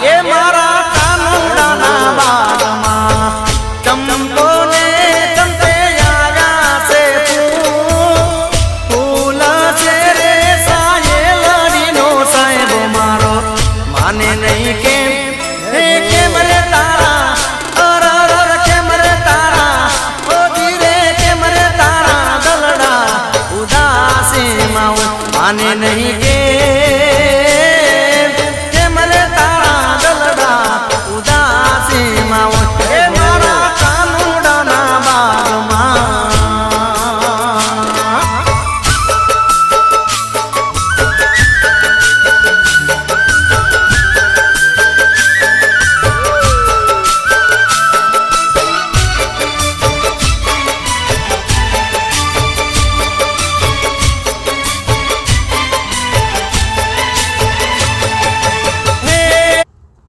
એ મારા કાનુડાના બાગમાં ચંપો ને ચંપે આવ્યા છે ફૂલ છે રે સાયેલડીનો સાહેબ મારો માને નહીં કેમ રે તારા